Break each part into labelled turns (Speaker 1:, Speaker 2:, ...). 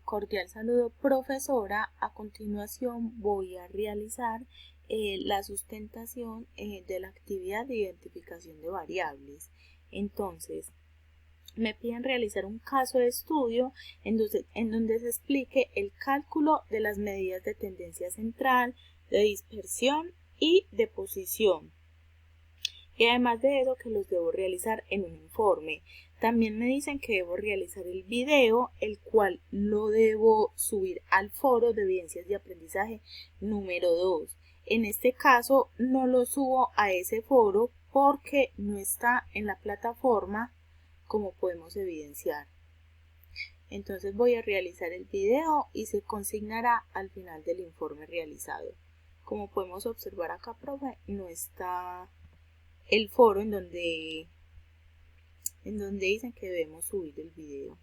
Speaker 1: Cordial saludo, profesora. A continuación voy a realizar la sustentación de la actividad de identificación de variables. Entonces, me piden realizar un caso de estudio en donde se explique el cálculo de las medidas de tendencia central, de dispersión y de posición. Y además de eso, que los debo realizar en un informe. También me dicen que debo realizar el video, el cual lo debo subir al foro de evidencias de aprendizaje número 2. En este caso no lo subo a ese foro porque no está en la plataforma, como podemos evidenciar. Entonces voy a realizar el video y se consignará al final del informe realizado. Como podemos observar acá, profe, no está el foro en donde dicen que debemos subir el video.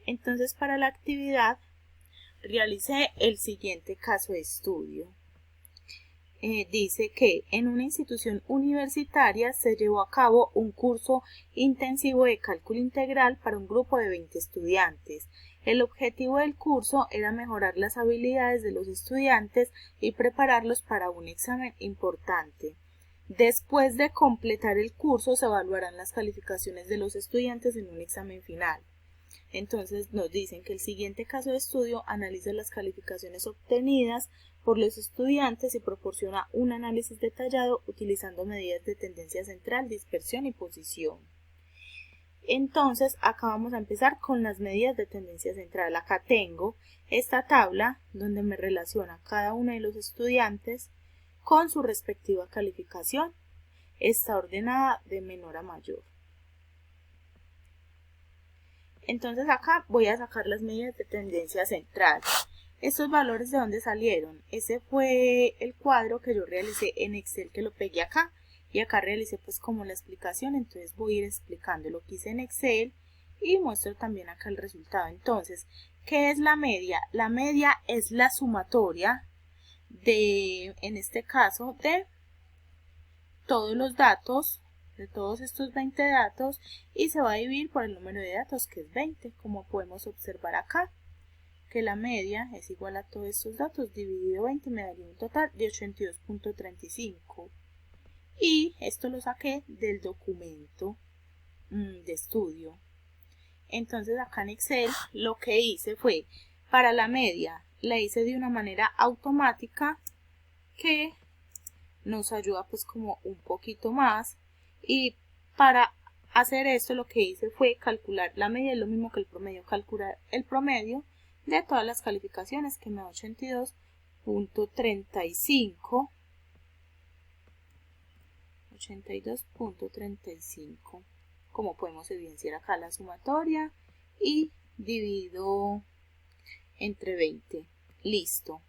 Speaker 1: Entonces, para la actividad realicé el siguiente caso de estudio. Dice que en una institución universitaria se llevó a cabo un curso intensivo de cálculo integral para un grupo de 20 estudiantes. El objetivo del curso era mejorar las habilidades de los estudiantes y prepararlos para un examen importante. Después de completar el curso se evaluarán las calificaciones de los estudiantes en un examen final. Entonces nos dicen que el siguiente caso de estudio analiza las calificaciones obtenidas por los estudiantes y proporciona un análisis detallado utilizando medidas de tendencia central, dispersión y posición. Entonces acá vamos a empezar con las medidas de tendencia central. Acá tengo esta tabla donde me relaciona cada uno de los estudiantes con su respectiva calificación. Está ordenada de menor a mayor. Entonces acá voy a sacar las medidas de tendencia central. ¿Estos valores de dónde salieron? Ese fue el cuadro que yo realicé en Excel, que lo pegué acá. Y acá realicé pues como la explicación. Entonces voy a ir explicando lo que hice en Excel y muestro también acá el resultado. Entonces, ¿qué es la media? La media es la sumatoria de, en este caso, de todos los datos, de todos estos 20 datos, y se va a dividir por el número de datos, que es 20, como podemos observar acá, que la media es igual a todos estos datos dividido 20 me daría un total de 82.35, y esto lo saqué del documento de estudio. Entonces acá en Excel lo que hice fue, para la media la hice de una manera automática que nos ayuda pues como un poquito más, y para hacer esto lo que hice fue calcular la media, es lo mismo que el promedio, calcular el promedio de todas las calificaciones, que me da 82.35, como podemos evidenciar acá la sumatoria, y divido entre 20. Listo.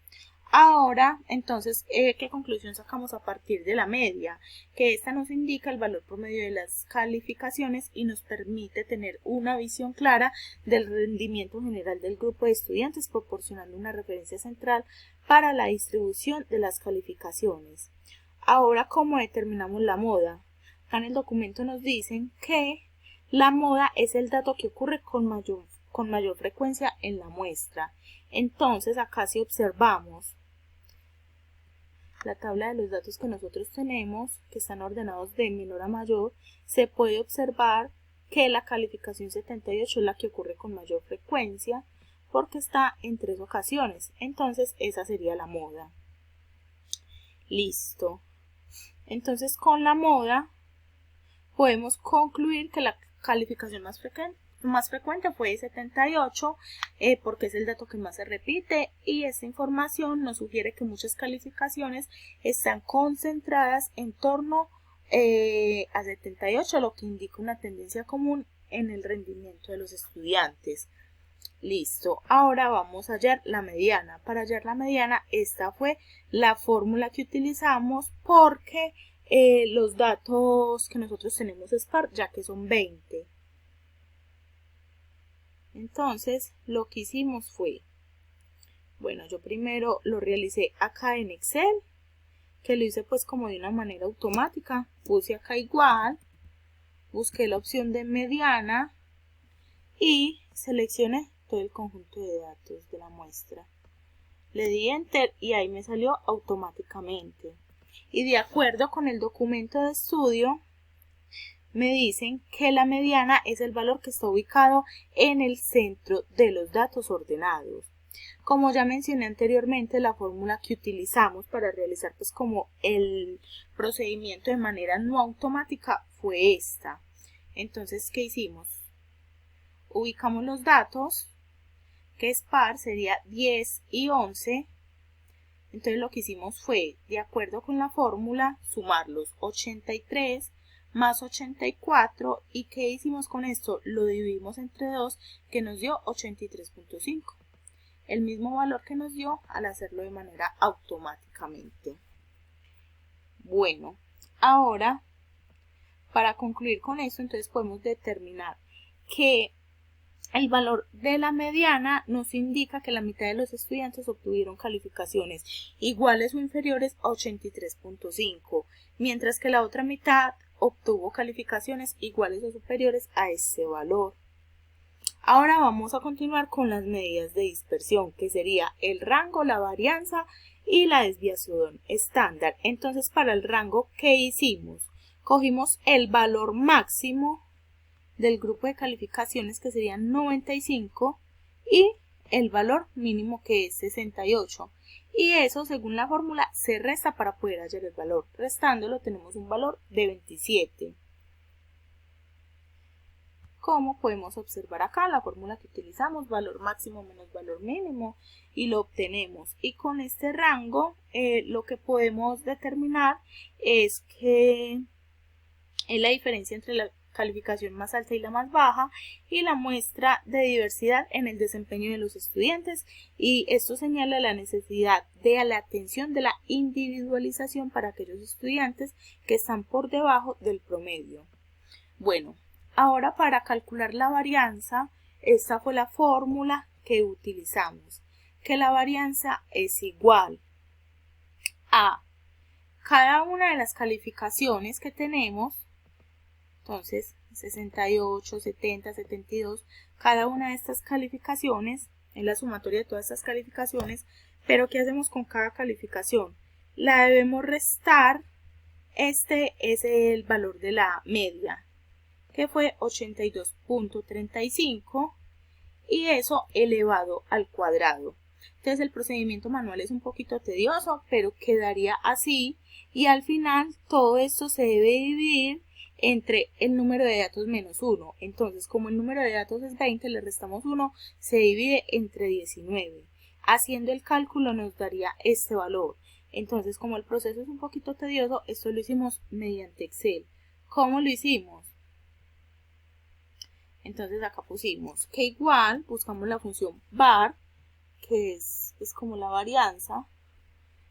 Speaker 1: Ahora, entonces, ¿qué conclusión sacamos a partir de la media? Que esta nos indica el valor promedio de las calificaciones y nos permite tener una visión clara del rendimiento general del grupo de estudiantes, proporcionando una referencia central para la distribución de las calificaciones. Ahora, ¿cómo determinamos la moda? Acá en el documento nos dicen que la moda es el dato que ocurre con mayor frecuencia en la muestra. Entonces, acá si observamos la tabla de los datos que nosotros tenemos, que están ordenados de menor a mayor, se puede observar que la calificación 78 es la que ocurre con mayor frecuencia porque está en 3 ocasiones. Entonces, esa sería la moda. Listo. Entonces, con la moda podemos concluir que la calificación más frecuente fue 78, porque es el dato que más se repite, y esta información nos sugiere que muchas calificaciones están concentradas en torno a 78, lo que indica una tendencia común en el rendimiento de los estudiantes. Listo, ahora vamos a hallar la mediana. Para hallar la mediana, esta fue la fórmula que utilizamos porque los datos que nosotros tenemos es par, ya que son 20. Entonces, lo que hicimos fue, bueno, yo primero lo realicé acá en Excel, que lo hice pues como de una manera automática. Puse acá igual, busqué la opción de mediana y seleccioné todo el conjunto de datos de la muestra. Le di Enter y ahí me salió automáticamente. Y de acuerdo con el documento de estudio, me dicen que la mediana es el valor que está ubicado en el centro de los datos ordenados. Como ya mencioné anteriormente, la fórmula que utilizamos para realizar pues como el procedimiento de manera no automática fue esta. Entonces, ¿qué hicimos? Ubicamos los datos, que es par, sería 10 y 11. Entonces lo que hicimos fue, de acuerdo con la fórmula, sumarlos 83 más 84. ¿Y qué hicimos con esto? Lo dividimos entre 2, que nos dio 83.5. El mismo valor que nos dio al hacerlo de manera automáticamente. Bueno, ahora, para concluir con esto, entonces podemos determinar que el valor de la mediana nos indica que la mitad de los estudiantes obtuvieron calificaciones iguales o inferiores a 83.5, mientras que la otra mitad obtuvo calificaciones iguales o superiores a este valor. Ahora vamos a continuar con las medidas de dispersión, que sería el rango, la varianza y la desviación estándar. Entonces, para el rango, ¿qué hicimos? Cogimos el valor máximo del grupo de calificaciones, que serían 95, y el valor mínimo, que es 68. Y eso, según la fórmula, se resta para poder hallar el valor. Restándolo tenemos un valor de 27. Como podemos observar acá, la fórmula que utilizamos, valor máximo menos valor mínimo, y lo obtenemos. Y con este rango, lo que podemos determinar es que es la diferencia entre la calificación más alta y la más baja, y la muestra de diversidad en el desempeño de los estudiantes, y esto señala la necesidad de la atención de la individualización para aquellos estudiantes que están por debajo del promedio. Bueno, ahora para calcular la varianza, esta fue la fórmula que utilizamos, que la varianza es igual a cada una de las calificaciones que tenemos. Entonces, 68, 70, 72, cada una de estas calificaciones es la sumatoria de todas estas calificaciones, pero ¿qué hacemos con cada calificación? La debemos restar, este es el valor de la media, que fue 82.35, y eso elevado al cuadrado. Entonces el procedimiento manual es un poquito tedioso, pero quedaría así, y al final todo esto se debe dividir entre el número de datos menos 1. Entonces, como el número de datos es 20, le restamos 1, se divide entre 19. Haciendo el cálculo nos daría este valor. Entonces, como el proceso es un poquito tedioso, esto lo hicimos mediante Excel. ¿Cómo lo hicimos? Entonces acá pusimos que igual, buscamos la función var, que es como la varianza,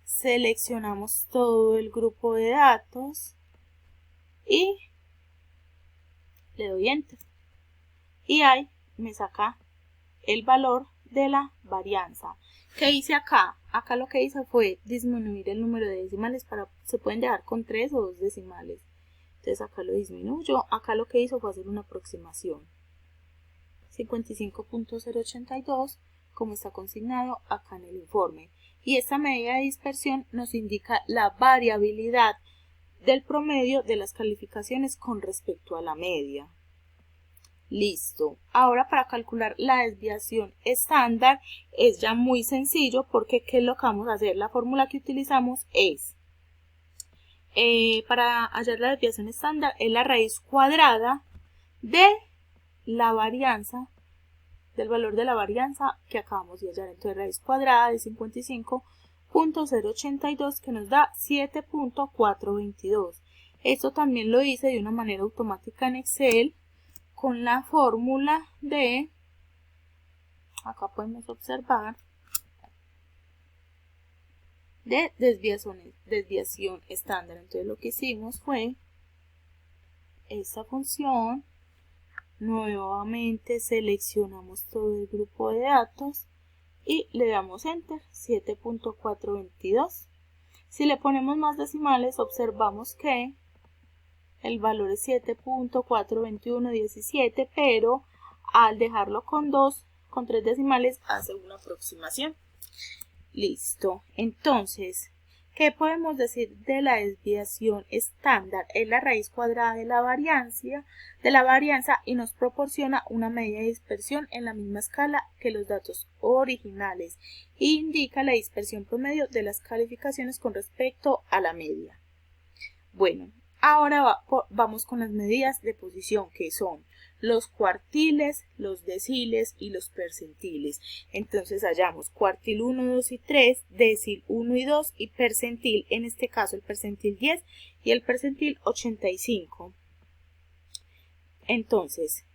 Speaker 1: seleccionamos todo el grupo de datos y le doy Enter. Y ahí me saca el valor de la varianza. ¿Qué hice acá? Acá lo que hice fue disminuir el número de decimales, se pueden dejar con 3 o 2 decimales. Entonces acá lo disminuyo. Acá lo que hizo fue hacer una aproximación. 55.082, como está consignado acá en el informe. Y esta medida de dispersión nos indica la variabilidad del promedio de las calificaciones con respecto a la media. Listo. Ahora, para calcular la desviación estándar es ya muy sencillo, porque ¿qué es lo que vamos a hacer? La fórmula que utilizamos es, para hallar la desviación estándar, es la raíz cuadrada de la varianza, del valor de la varianza que acabamos de hallar. Entonces, raíz cuadrada de 55.082, que nos da 7.422. Esto también lo hice de una manera automática en Excel con la fórmula de, acá podemos observar, de desviación estándar. Entonces lo que hicimos fue esta función, nuevamente seleccionamos todo el grupo de datos y le damos Enter, 7.422. Si le ponemos más decimales, observamos que el valor es 7.42117, pero al dejarlo con 2, con 3 decimales hace una aproximación. Listo. Entonces, ¿qué podemos decir de la desviación estándar? Es la raíz cuadrada de la varianza y nos proporciona una medida de dispersión en la misma escala que los datos originales e indica la dispersión promedio de las calificaciones con respecto a la media. Bueno, ahora vamos con las medidas de posición, que son los cuartiles, los deciles y los percentiles. Entonces hallamos cuartil 1, 2 y 3, decil 1 y 2 y percentil, en este caso el percentil 10 y el percentil 85. Entonces,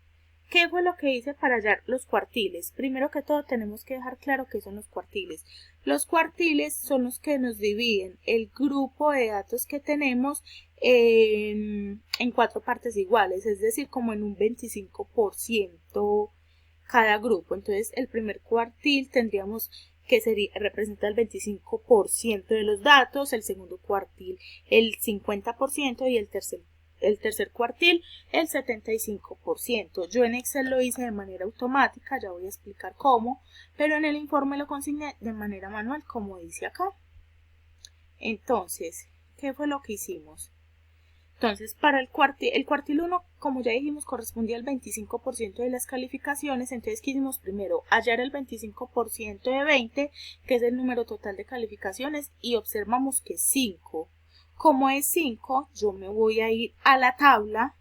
Speaker 1: ¿qué fue lo que hice para hallar los cuartiles? Primero que todo tenemos que dejar claro qué son los cuartiles. Los cuartiles son los que nos dividen el grupo de datos que tenemos en 4 partes iguales, es decir, como en un 25% cada grupo. Entonces, el primer cuartil tendríamos que representa el 25% de los datos, el segundo cuartil el 50% y el tercer cuartil el 75%. Yo en Excel lo hice de manera automática, ya voy a explicar cómo, pero en el informe lo consigné de manera manual, como dice acá. Entonces, ¿qué fue lo que hicimos? Entonces, para el cuartil 1, como ya dijimos, correspondía al 25% de las calificaciones. Entonces, quisimos primero hallar el 25% de 20, que es el número total de calificaciones, y observamos que 5. Como es 5, yo me voy a ir a la tabla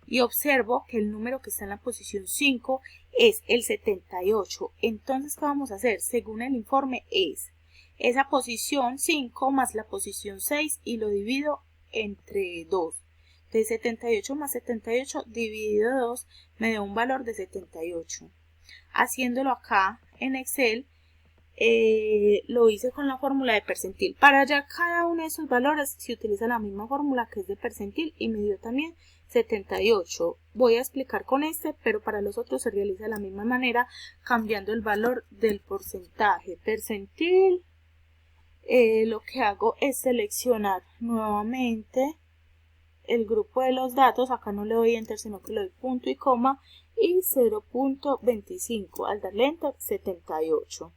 Speaker 1: y observo que el número que está en la posición 5 es el 78. Entonces, ¿qué vamos a hacer? Según el informe es esa posición 5 más la posición 6 y lo divido entre 2. Entonces 78 más 78 dividido 2 me da un valor de 78. Haciéndolo acá en Excel, lo hice con la fórmula de percentil. Para hallar cada uno de esos valores se utiliza la misma fórmula que es de percentil y me dio también 78. Voy a explicar con pero para los otros se realiza de la misma manera, cambiando el valor del porcentaje. Percentil, lo que hago es seleccionar nuevamente el grupo de los datos. Acá no le doy enter, sino que le doy punto y coma y 0.25. Al darle enter, 78.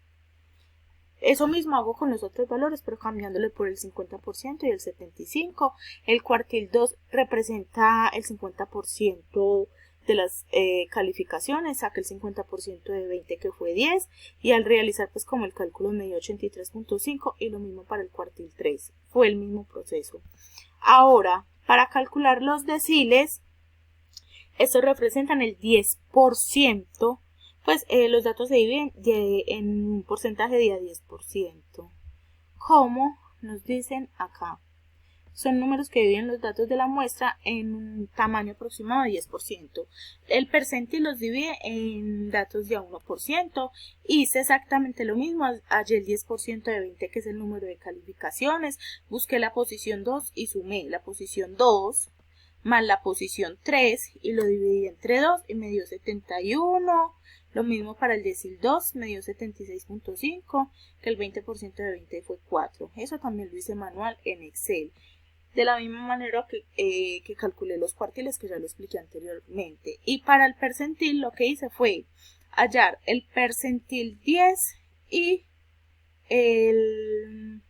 Speaker 1: Eso mismo hago con los otros valores, pero cambiándole por el 50% y el 75%. El cuartil 2 representa el 50% de las calificaciones, saqué el 50% de 20 que fue 10 y al realizar pues como el cálculo me dio 83.5 y lo mismo para el cuartil 3, fue el mismo proceso. Ahora, para calcular los deciles, estos representan el 10%, pues los datos se dividen en un porcentaje de 10%. Como nos dicen acá, son números que dividen los datos de la muestra en un tamaño aproximado de 10%. El percentil los divide en datos de a 1%. Hice exactamente lo mismo, hallé el 10% de 20, que es el número de calificaciones. Busqué la posición 2 y sumé la posición 2 más la posición 3 y lo dividí entre 2 y me dio 71. Lo mismo para el decil 2, me dio 76.5, que el 20% de 20 fue 4. Eso también lo hice manual en Excel. De la misma manera que calculé los cuartiles, que ya lo expliqué anteriormente. Y para el percentil lo que hice fue hallar el percentil 10 y el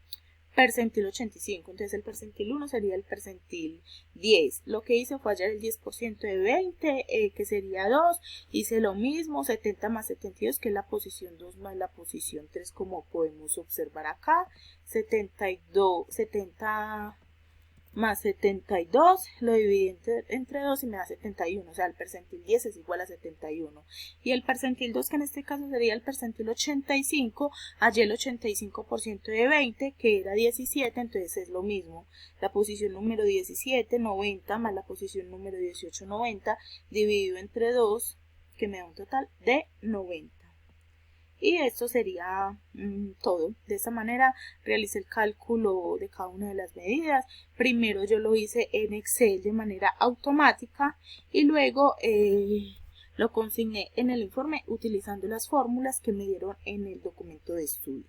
Speaker 1: percentil 85. Entonces el percentil 1 sería el percentil 10. Lo que hice fue hallar el 10% de 20, que sería 2. Hice lo mismo, 70 más 72, que es la posición 2 más la posición 3, como podemos observar acá. 70 más 72, lo dividí entre 2 y me da 71, o sea, el percentil 10 es igual a 71. Y el percentil 2, que en este caso sería el percentil 85, hallé el 85% de 20, que era 17, entonces es lo mismo. La posición número 17, 90, más la posición número 18, 90, dividido entre 2, que me da un total de 90. Y esto sería todo. De esta manera realicé el cálculo de cada una de las medidas. Primero yo lo hice en Excel de manera automática y luego lo consigné en el informe utilizando las fórmulas que me dieron en el documento de estudio.